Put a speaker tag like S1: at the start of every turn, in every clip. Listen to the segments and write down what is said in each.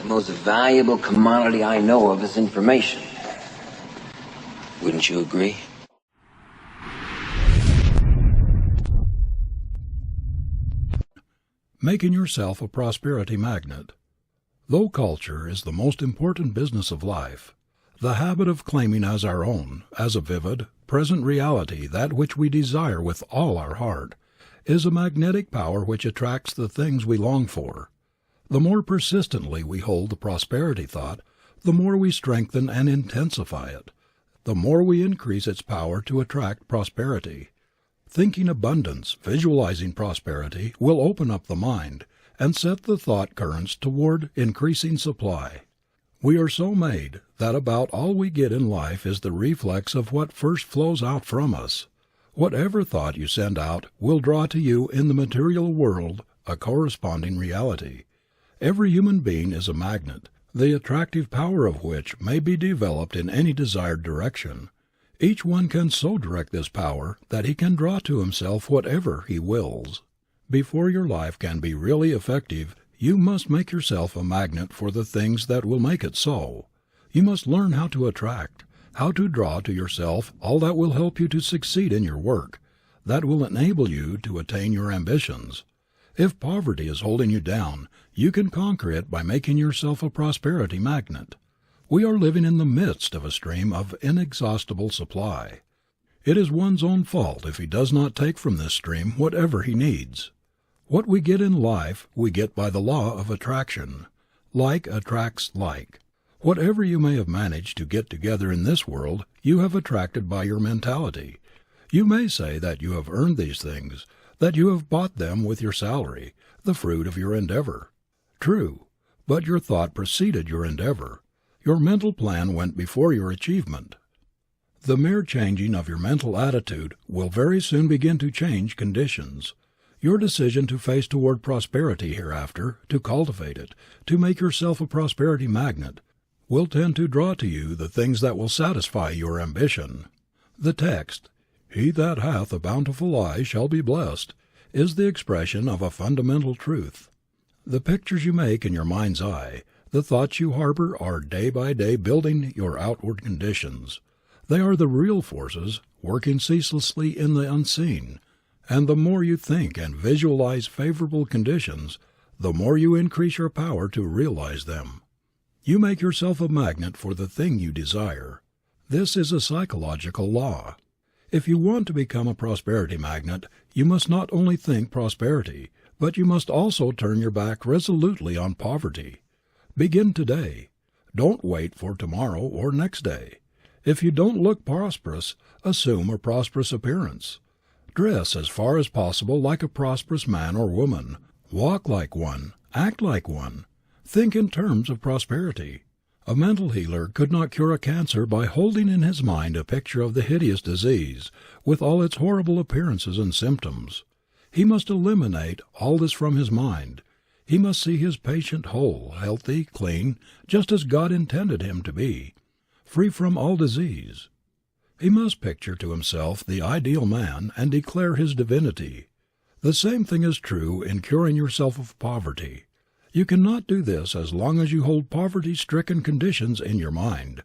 S1: most valuable commodity I know of is information. Wouldn't you agree?
S2: Making yourself a prosperity magnet. Though culture is the most important business of life, the habit of claiming as our own, as a vivid, present reality that which we desire with all our heart, is a magnetic power which attracts the things we long for. The more persistently we hold the prosperity thought, the more we strengthen and intensify it, the more we increase its power to attract prosperity. Thinking abundance, visualizing prosperity, will open up the mind and set the thought currents toward increasing supply. We are so made that about all we get in life is the reflex of what first flows out from us. Whatever thought you send out will draw to you in the material world a corresponding reality. Every human being is a magnet, the attractive power of which may be developed in any desired direction. Each one can so direct this power that he can draw to himself whatever he wills. Before your life can be really effective, you must make yourself a magnet for the things that will make it so. You must learn how to attract, how to draw to yourself all that will help you to succeed in your work, that will enable you to attain your ambitions. If poverty is holding you down, you can conquer it by making yourself a prosperity magnet. We are living in the midst of a stream of inexhaustible supply. It is one's own fault if he does not take from this stream whatever he needs. What we get in life we get by the law of attraction. Like attracts like. Whatever you may have managed to get together in this world, you have attracted by your mentality. You may say that you have earned these things, that you have bought them with your salary, the fruit of your endeavor. True, but your thought preceded your endeavor. Your mental plan went before your achievement. The mere changing of your mental attitude will very soon begin to change conditions. Your decision to face toward prosperity hereafter, to cultivate it, to make yourself a prosperity magnet, will tend to draw to you the things that will satisfy your ambition. The text, "He that hath a bountiful eye shall be blessed," is the expression of a fundamental truth. The pictures you make in your mind's eye, the thoughts you harbor are day by day building your outward conditions. They are the real forces working ceaselessly in the unseen, and the more you think and visualize favorable conditions, the more you increase your power to realize them. You make yourself a magnet for the thing you desire. This is a psychological law. If you want to become a prosperity magnet, you must not only think prosperity, but you must also turn your back resolutely on poverty. Begin today. Don't wait for tomorrow or next day. If you don't look prosperous, assume a prosperous appearance. Dress as far as possible like a prosperous man or woman. Walk like one. Act like one. Think in terms of prosperity. A mental healer could not cure a cancer by holding in his mind a picture of the hideous disease, with all its horrible appearances and symptoms. He must eliminate all this from his mind. He must see his patient whole, healthy, clean, just as God intended him to be, free from all disease. He must picture to himself the ideal man and declare his divinity. The same thing is true in curing yourself of poverty. You cannot do this as long as you hold poverty-stricken conditions in your mind.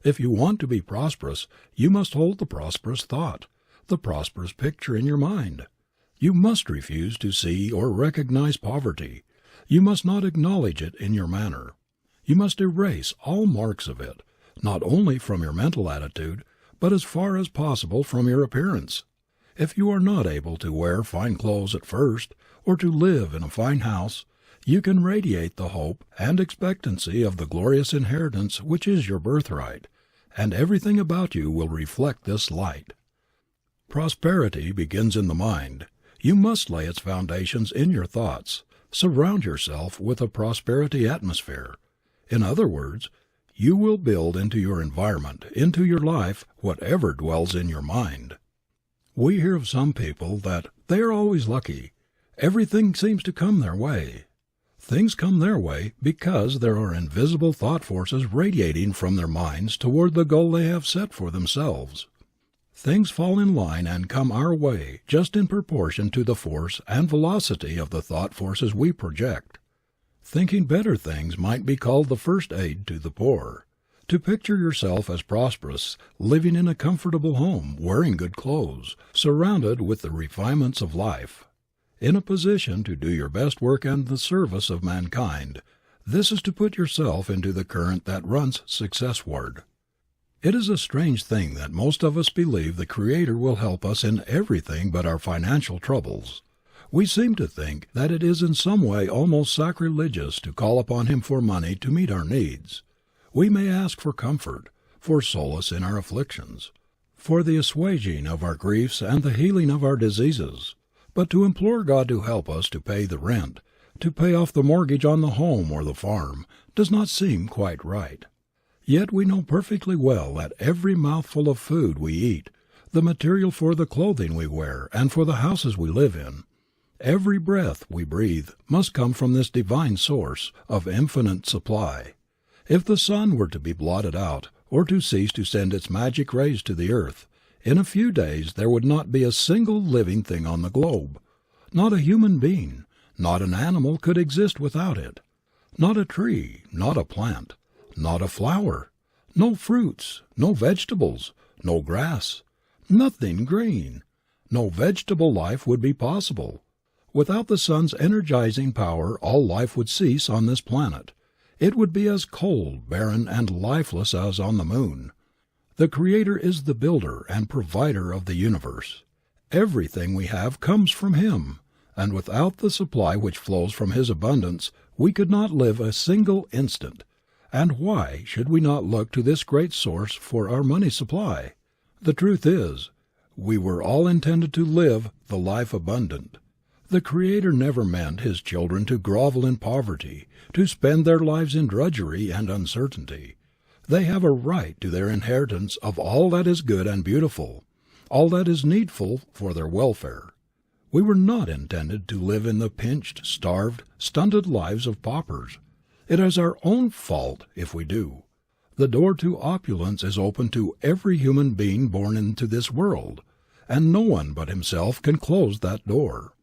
S2: If you want to be prosperous, you must hold the prosperous thought, the prosperous picture in your mind. You must refuse to see or recognize poverty. You must not acknowledge it in your manner. You must erase all marks of it, not only from your mental attitude, but as far as possible from your appearance. If you are not able to wear fine clothes at first, or to live in a fine house, you can radiate the hope and expectancy of the glorious inheritance which is your birthright, and everything about you will reflect this light. Prosperity begins in the mind. You must lay its foundations in your thoughts. Surround yourself with a prosperity atmosphere. In other words, you will build into your environment, into your life, whatever dwells in your mind. We hear of some people that they are always lucky. Everything seems to come their way. Things come their way because there are invisible thought forces radiating from their minds toward the goal they have set for themselves. Things fall in line and come our way just in proportion to the force and velocity of the thought forces we project. Thinking better things might be called the first aid to the poor. To picture yourself as prosperous, living in a comfortable home, wearing good clothes, surrounded with the refinements of life, in a position to do your best work in the service of mankind, this is to put yourself into the current that runs successward. It is a strange thing that most of us believe the Creator will help us in everything but our financial troubles. We seem to think that it is in some way almost sacrilegious to call upon Him for money to meet our needs. We may ask for comfort, for solace in our afflictions, for the assuaging of our griefs and the healing of our diseases, but to implore God to help us to pay the rent, to pay off the mortgage on the home or the farm, does not seem quite right. Yet we know perfectly well that every mouthful of food we eat, the material for the clothing we wear and for the houses we live in, every breath we breathe must come from this divine source of infinite supply. If the sun were to be blotted out, or to cease to send its magic rays to the earth, in a few days there would not be a single living thing on the globe. Not a human being, not an animal could exist without it. Not a tree, not a plant, not a flower, no fruits, no vegetables, no grass, nothing green. No vegetable life would be possible. Without the sun's energizing power all life would cease on this planet. It would be as cold, barren, and lifeless as on the moon. The Creator is the builder and provider of the universe. Everything we have comes from Him, and without the supply which flows from His abundance, we could not live a single instant. And why should we not look to this great source for our money supply? The truth is, we were all intended to live the life abundant. The Creator never meant His children to grovel in poverty, to spend their lives in drudgery and uncertainty. They have a right to their inheritance of all that is good and beautiful, all that is needful for their welfare. We were not intended to live in the pinched, starved, stunted lives of paupers. It is our own fault if we do. The door to opulence is open to every human being born into this world, and no one but himself can close that door.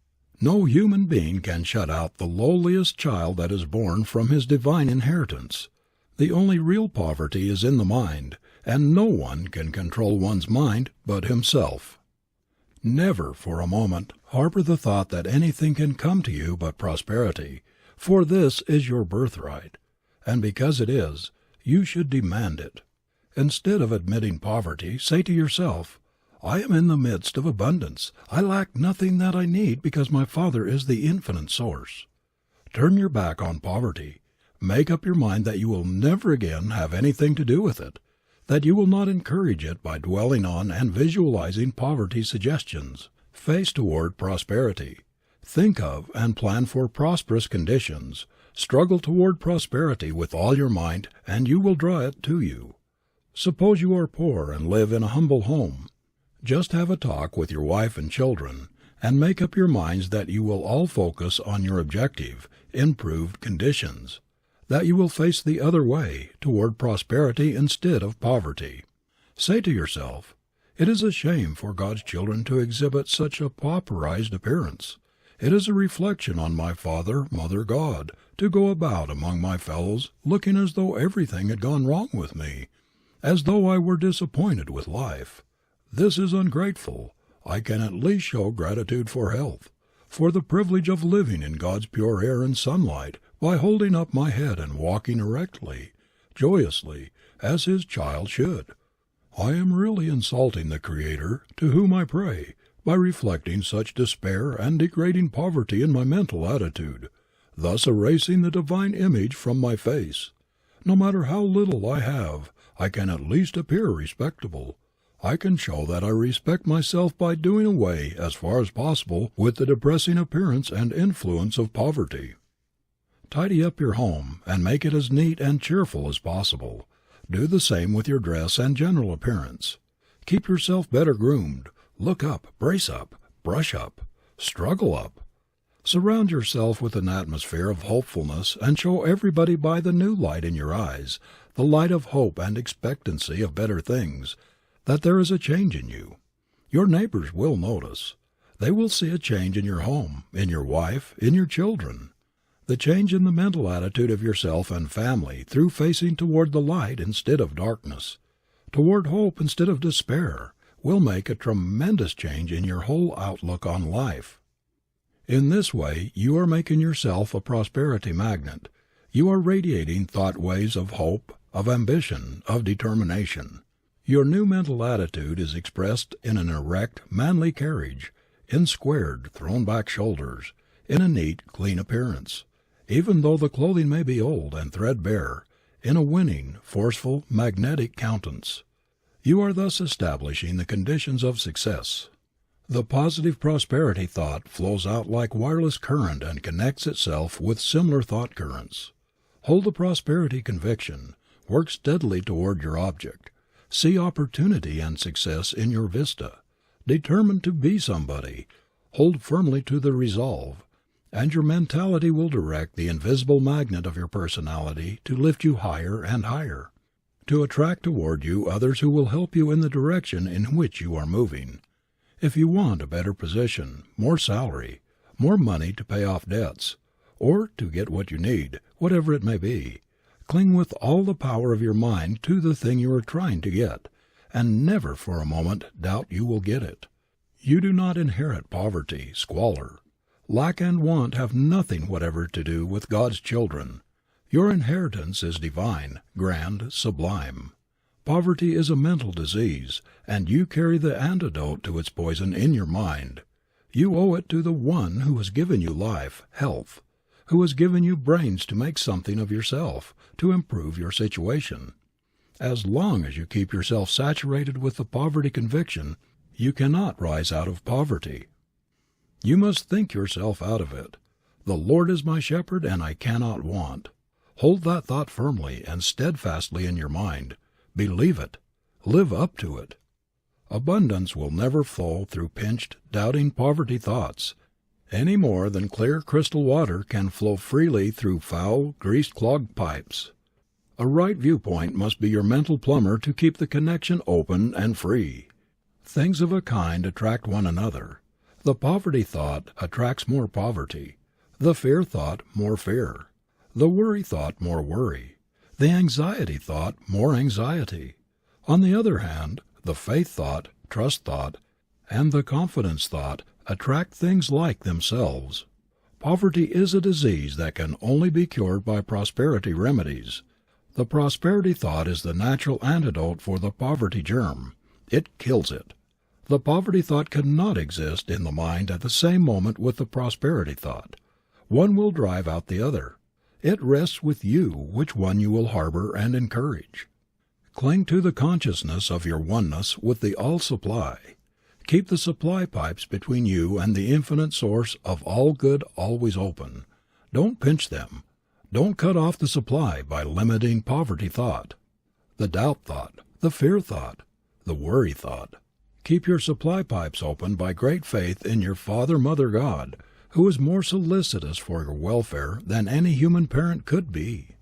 S2: No human being can shut out the lowliest child that is born from his divine inheritance. The only real poverty is in the mind, and no one can control one's mind but himself. Never for a moment harbor the thought that anything can come to you but prosperity, for this is your birthright, and because it is, you should demand it. Instead of admitting poverty, say to yourself, I am in the midst of abundance. I lack nothing that I need because my Father is the infinite source. Turn your back on poverty. Make up your mind that you will never again have anything to do with it, that you will not encourage it by dwelling on and visualizing poverty suggestions. Face toward prosperity. Think of and plan for prosperous conditions. Struggle toward prosperity with all your might, and you will draw it to you. Suppose you are poor and live in a humble home. Just have a talk with your wife and children, and make up your minds that you will all focus on your objective, improved conditions, that you will face the other way, toward prosperity instead of poverty. Say to yourself, it is a shame for God's children to exhibit such a pauperized appearance. It is a reflection on my Father, Mother God, to go about among my fellows looking as though everything had gone wrong with me, as though I were disappointed with life. This is ungrateful. I can at least show gratitude for health, for the privilege of living in God's pure air and sunlight, by holding up my head and walking erectly, joyously, as His child should. I am really insulting the Creator, to whom I pray, by reflecting such despair and degrading poverty in my mental attitude, thus erasing the divine image from my face. No matter how little I have, I can at least appear respectable. I can show that I respect myself by doing away, as far as possible, with the depressing appearance and influence of poverty. Tidy up your home, and make it as neat and cheerful as possible. Do the same with your dress and general appearance. Keep yourself better groomed. Look up, brace up, brush up, struggle up. Surround yourself with an atmosphere of hopefulness, and show everybody by the new light in your eyes, the light of hope and expectancy of better things, that there is a change in you. Your neighbors will notice. They will see a change in your home, in your wife, in your children. The change in the mental attitude of yourself and family through facing toward the light instead of darkness, toward hope instead of despair, will make a tremendous change in your whole outlook on life. In this way you are making yourself a prosperity magnet. You are radiating thought waves of hope, of ambition, of determination. Your new mental attitude is expressed in an erect, manly carriage, in squared, thrown-back shoulders, in a neat, clean appearance, even though the clothing may be old and threadbare, in a winning, forceful, magnetic countenance. You are thus establishing the conditions of success. The positive prosperity thought flows out like wireless current and connects itself with similar thought currents. Hold the prosperity conviction. Work steadily toward your object. See opportunity and success in your vista. Determine to be somebody. Hold firmly to the resolve, and your mentality will direct the invisible magnet of your personality to lift you higher and higher, to attract toward you others who will help you in the direction in which you are moving. If you want a better position, more salary, more money to pay off debts, or to get what you need, whatever it may be, cling with all the power of your mind to the thing you are trying to get, and never for a moment doubt you will get it. You do not inherit poverty, squalor. Lack and want have nothing whatever to do with God's children. Your inheritance is divine, grand, sublime. Poverty is a mental disease, and you carry the antidote to its poison in your mind. You owe it to the One who has given you life, health, who has given you brains to make something of yourself, to improve your situation. As long as you keep yourself saturated with the poverty conviction, you cannot rise out of poverty. You must think yourself out of it. The Lord is my shepherd, and I cannot want. Hold that thought firmly and steadfastly in your mind. Believe it. Live up to it. Abundance will never flow through pinched, doubting poverty thoughts, any more than clear crystal water can flow freely through foul, grease-clogged pipes. A right viewpoint must be your mental plumber to keep the connection open and free. Things of a kind attract one another. The poverty thought attracts more poverty. The fear thought more fear. The worry thought more worry. The anxiety thought more anxiety. On the other hand, the faith thought, trust thought, and the confidence thought attract things like themselves. Poverty is a disease that can only be cured by prosperity remedies. The prosperity thought is the natural antidote for the poverty germ. It kills it. The poverty thought cannot exist in the mind at the same moment with the prosperity thought. One will drive out the other. It rests with you which one you will harbor and encourage. Cling to the consciousness of your oneness with the all-supply. Keep the supply pipes between you and the infinite source of all good always open. Don't pinch them. Don't cut off the supply by limiting poverty thought, the doubt thought, the fear thought, the worry thought. Keep your supply pipes open by great faith in your Father, Mother God, who is more solicitous for your welfare than any human parent could be.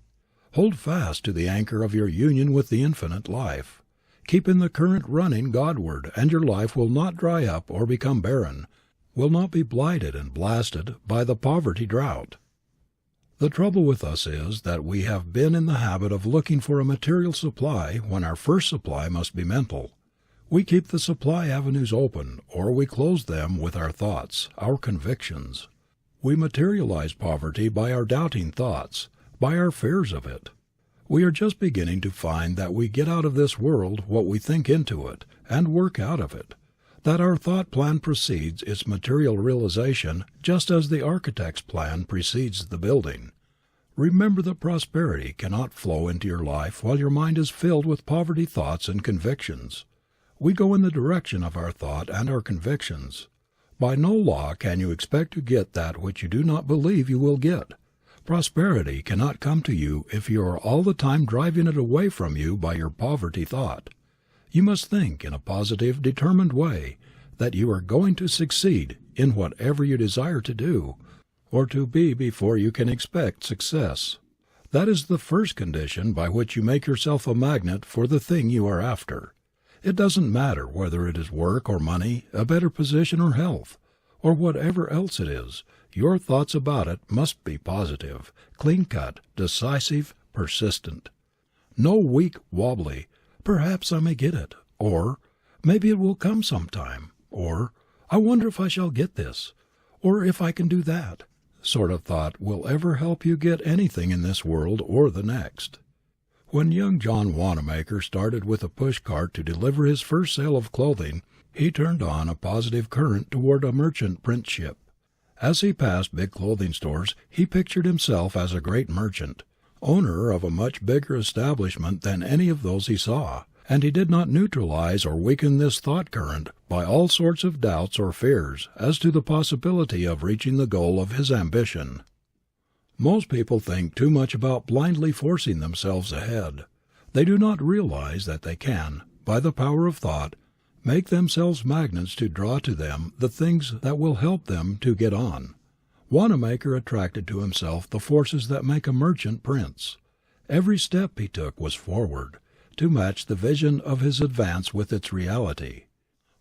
S2: Hold fast to the anchor of your union with the infinite life. Keep in the current running Godward, and your life will not dry up or become barren, will not be blighted and blasted by the poverty drought. The trouble with us is that we have been in the habit of looking for a material supply when our first supply must be mental. We keep the supply avenues open, or we close them with our thoughts, our convictions. We materialize poverty by our doubting thoughts, by our fears of it. We are just beginning to find that we get out of this world what we think into it, and work out of it, that our thought plan precedes its material realization just as the architect's plan precedes the building. Remember that prosperity cannot flow into your life while your mind is filled with poverty thoughts and convictions. We go in the direction of our thought and our convictions. By no law can you expect to get that which you do not believe you will get. Prosperity cannot come to you if you are all the time driving it away from you by your poverty thought. You must think in a positive, determined way that you are going to succeed in whatever you desire to do or to be before you can expect success. That is the first condition by which you make yourself a magnet for the thing you are after. It doesn't matter whether it is work or money, a better position or health, or whatever else it is. Your thoughts about it must be positive, clean-cut, decisive, persistent. No weak, wobbly, "Perhaps I may get it," or "Maybe it will come sometime," or "I wonder if I shall get this," or "if I can do that" sort of thought will ever help you get anything in this world or the next. When young John Wanamaker started with a push cart to deliver his first sale of clothing, he turned on a positive current toward a merchant printship. As he passed big clothing stores, he pictured himself as a great merchant, owner of a much bigger establishment than any of those he saw, and he did not neutralize or weaken this thought current by all sorts of doubts or fears as to the possibility of reaching the goal of his ambition. Most people think too much about blindly forcing themselves ahead. They do not realize that they can, by the power of thought, make themselves magnets to draw to them the things that will help them to get on. Wanamaker attracted to himself the forces that make a merchant prince. Every step he took was forward, to match the vision of his advance with its reality.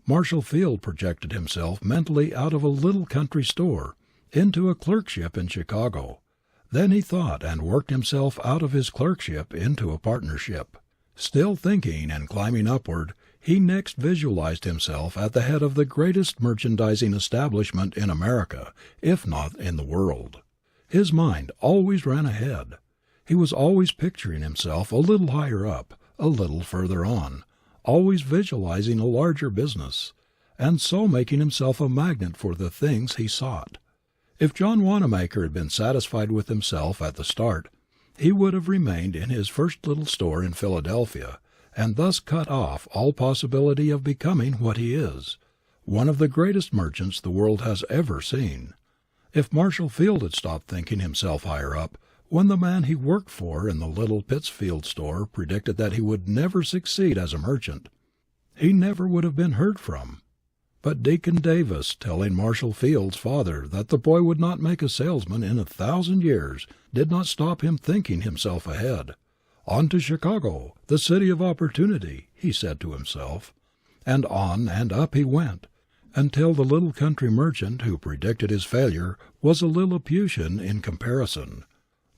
S2: Marshall Field projected himself mentally out of a little country store into a clerkship in Chicago. Then he thought and worked himself out of his clerkship into a partnership. Still thinking and climbing upward, he next visualized himself at the head of the greatest merchandising establishment in America, if not in the world. His mind always ran ahead. He was always picturing himself a little higher up, a little further on, always visualizing a larger business, and so making himself a magnet for the things he sought. If John Wanamaker had been satisfied with himself at the start, he would have remained in his first little store in Philadelphia, and thus cut off all possibility of becoming what he is, one of the greatest merchants the world has ever seen. If Marshall Field had stopped thinking himself higher up, when the man he worked for in the little Pittsfield store predicted that he would never succeed as a merchant, he never would have been heard from. But Deacon Davis telling Marshall Field's father that the boy would not make a salesman in 1,000 years did not stop him thinking himself ahead. "On to Chicago, the city of opportunity," he said to himself, and on and up he went, until the little country merchant who predicted his failure was a Lilliputian in comparison.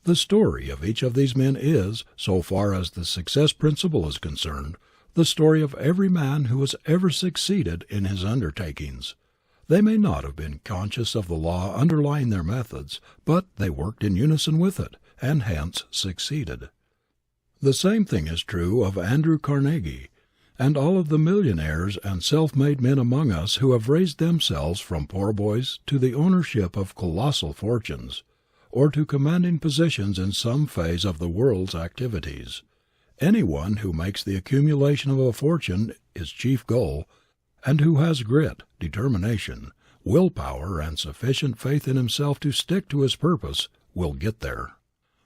S2: The story of each of these men is, so far as the success principle is concerned, the story of every man who has ever succeeded in his undertakings. They may not have been conscious of the law underlying their methods, but they worked in unison with it, and hence succeeded. The same thing is true of Andrew Carnegie, and all of the millionaires and self-made men among us who have raised themselves from poor boys to the ownership of colossal fortunes, or to commanding positions in some phase of the world's activities. Anyone who makes the accumulation of a fortune his chief goal, and who has grit, determination, willpower, and sufficient faith in himself to stick to his purpose, will get there.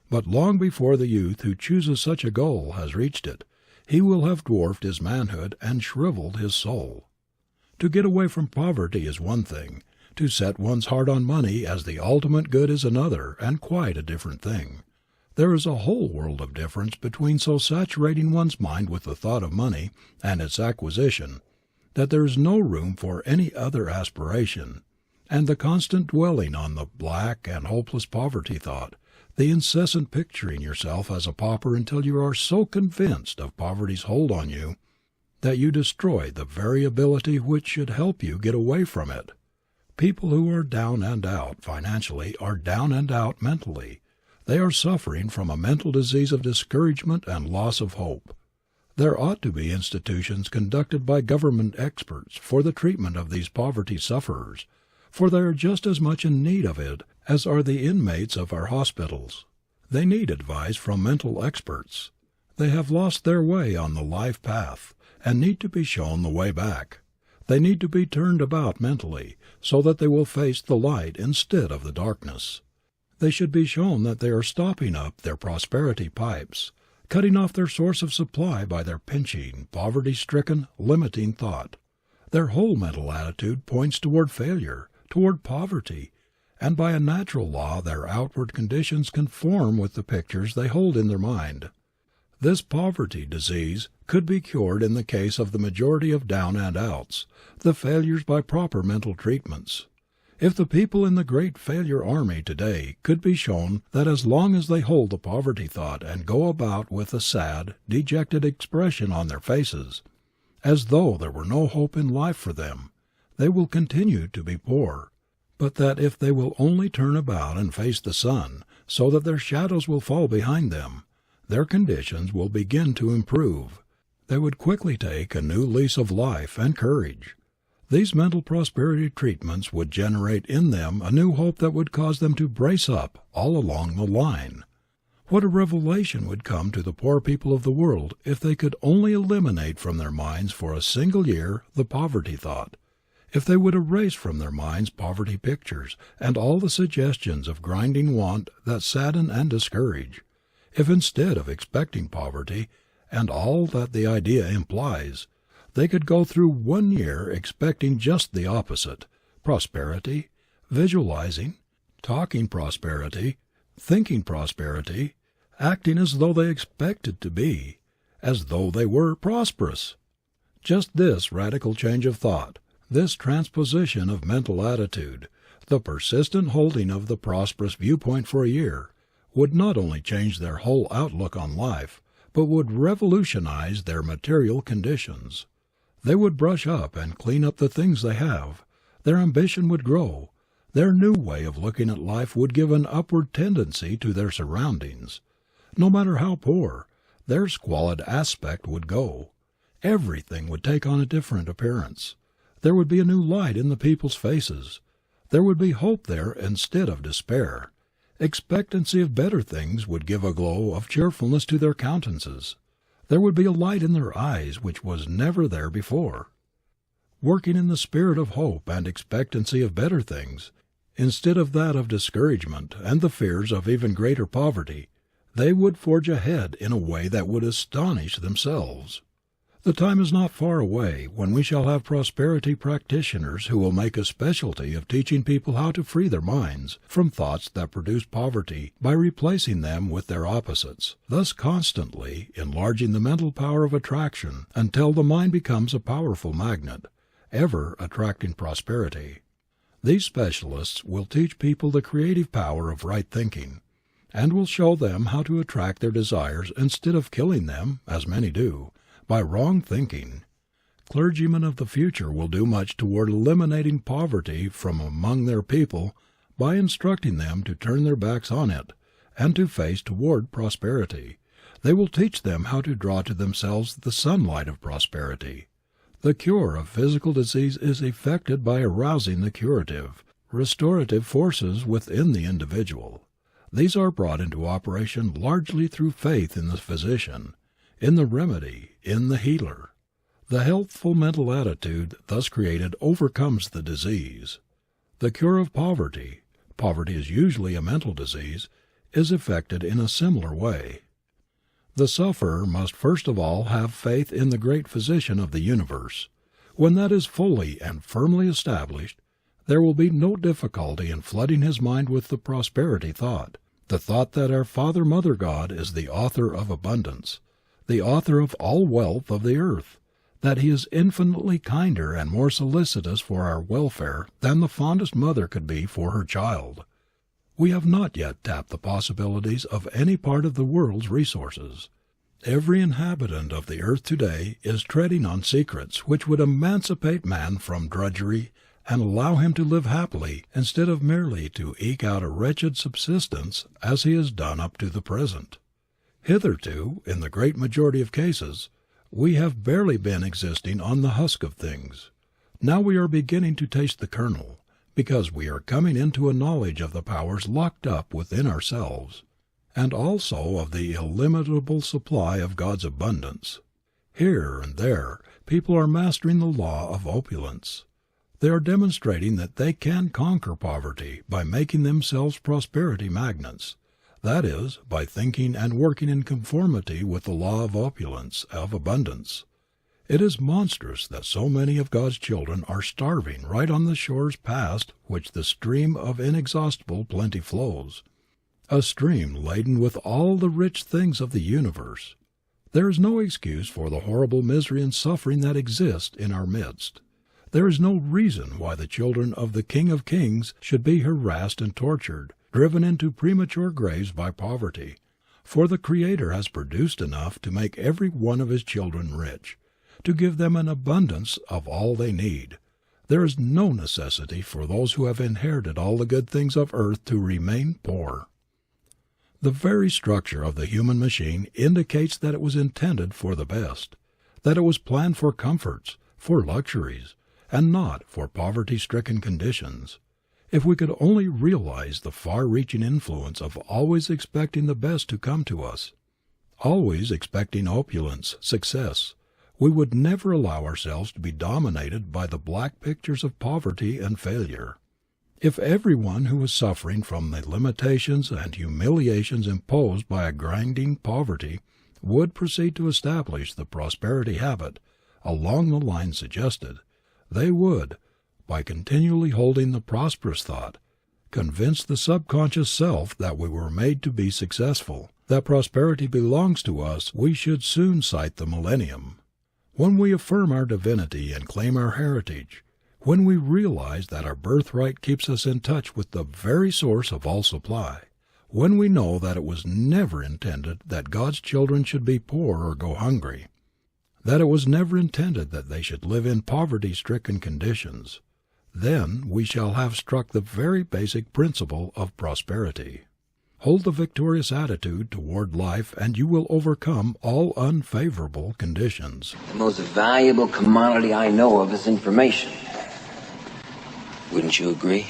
S2: But long before the youth who chooses such a goal has reached it, he will have dwarfed his manhood and shriveled his soul. To get away from poverty is one thing. To set one's heart on money as the ultimate good is another, and quite a different thing. There is a whole world of difference between so saturating one's mind with the thought of money and its acquisition that there is no room for any other aspiration, and the constant dwelling on the black and hopeless poverty thought, the incessant picturing yourself as a pauper until you are so convinced of poverty's hold on you that you destroy the very ability which should help you get away from it. People who are down and out financially are down and out mentally. They are suffering from a mental disease of discouragement and loss of hope. There ought to be institutions conducted by government experts for the treatment of these poverty sufferers, for they are just as much in need of it as are the inmates of our hospitals. They need advice from mental experts. They have lost their way on the life path and need to be shown the way back. They need to be turned about mentally so that they will face the light instead of the darkness. They should be shown that they are stopping up their prosperity pipes, cutting off their source of supply by their pinching, poverty-stricken, limiting thought. Their whole mental attitude points toward failure, toward poverty, and by a natural law their outward conditions conform with the pictures they hold in their mind. This poverty disease could be cured in the case of the majority of down and outs, the failures by proper mental treatments. If the people in the great failure army today could be shown that as long as they hold the poverty thought and go about with a sad, dejected expression on their faces, as though there were no hope in life for them, they will continue to be poor, but that if they will only turn about and face the sun, so that their shadows will fall behind them, their conditions will begin to improve. They would quickly take a new lease of life and courage. These mental prosperity treatments would generate in them a new hope that would cause them to brace up all along the line. What a revelation would come to the poor people of the world if they could only eliminate from their minds for a single year the poverty thought, if they would erase from their minds poverty pictures and all the suggestions of grinding want that sadden and discourage, if instead of expecting poverty and all that the idea implies, they could go through 1 year expecting just the opposite, prosperity, visualizing, talking prosperity, thinking prosperity, acting as though they expected to be, as though they were prosperous. Just this radical change of thought, this transposition of mental attitude, the persistent holding of the prosperous viewpoint for a year, would not only change their whole outlook on life, but would revolutionize their material conditions. They would brush up and clean up the things they have. Their ambition would grow. Their new way of looking at life would give an upward tendency to their surroundings. No matter how poor, their squalid aspect would go. Everything would take on a different appearance. There would be a new light in the people's faces. There would be hope there instead of despair. Expectancy of better things would give a glow of cheerfulness to their countenances. There would be a light in their eyes which was never there before. Working in the spirit of hope and expectancy of better things, instead of that of discouragement and the fears of even greater poverty, they would forge ahead in a way that would astonish themselves. The time is not far away when we shall have prosperity practitioners who will make a specialty of teaching people how to free their minds from thoughts that produce poverty by replacing them with their opposites, thus constantly enlarging the mental power of attraction until the mind becomes a powerful magnet, ever attracting prosperity. These specialists will teach people the creative power of right thinking, and will show them how to attract their desires instead of killing them, as many do, by wrong thinking. Clergymen of the future will do much toward eliminating poverty from among their people by instructing them to turn their backs on it and to face toward prosperity. They will teach them how to draw to themselves the sunlight of prosperity. The cure of physical disease is effected by arousing the curative, restorative forces within the individual. These are brought into operation largely through faith in the physician, in the remedy, in the healer. The healthful mental attitude thus created overcomes the disease. The cure of poverty is usually a mental disease, is effected in a similar way. The sufferer must first of all have faith in the great physician of the universe. When that is fully and firmly established, there will be no difficulty in flooding his mind with the prosperity thought, the thought that our Father Mother God is the author of abundance, the author of all wealth of the earth, that He is infinitely kinder and more solicitous for our welfare than the fondest mother could be for her child. We have not yet tapped the possibilities of any part of the world's resources. Every inhabitant of the earth today is treading on secrets which would emancipate man from drudgery and allow him to live happily instead of merely to eke out a wretched subsistence as he has done up to the present. Hitherto, in the great majority of cases, we have barely been existing on the husk of things. Now we are beginning to taste the kernel, because we are coming into a knowledge of the powers locked up within ourselves, and also of the illimitable supply of God's abundance. Here and there, people are mastering the law of opulence. They are demonstrating that they can conquer poverty by making themselves prosperity magnets. That is, by thinking and working in conformity with the law of opulence, of abundance. It is monstrous that so many of God's children are starving right on the shores past which the stream of inexhaustible plenty flows, a stream laden with all the rich things of the universe. There is no excuse for the horrible misery and suffering that exist in our midst. There is no reason why the children of the King of Kings should be harassed and tortured, driven into premature graves by poverty, for the Creator has produced enough to make every one of His children rich, to give them an abundance of all they need. There is no necessity for those who have inherited all the good things of earth to remain poor. The very structure of the human machine indicates that it was intended for the best, that it was planned for comforts, for luxuries, and not for poverty-stricken conditions. If we could only realize the far-reaching influence of always expecting the best to come to us, always expecting opulence, success, we would never allow ourselves to be dominated by the black pictures of poverty and failure. If everyone who is suffering from the limitations and humiliations imposed by a grinding poverty would proceed to establish the prosperity habit along the lines suggested, they would, by continually holding the prosperous thought, convince the subconscious self that we were made to be successful, that prosperity belongs to us. We should soon sight the millennium. When we affirm our divinity and claim our heritage, when we realize that our birthright keeps us in touch with the very source of all supply, when we know that it was never intended that God's children should be poor or go hungry, that it was never intended that they should live in poverty-stricken conditions, then we shall have struck the very basic principle of prosperity. Hold the victorious attitude toward life and you will overcome all unfavorable conditions.
S1: The most valuable commodity I know of is information. Wouldn't you agree?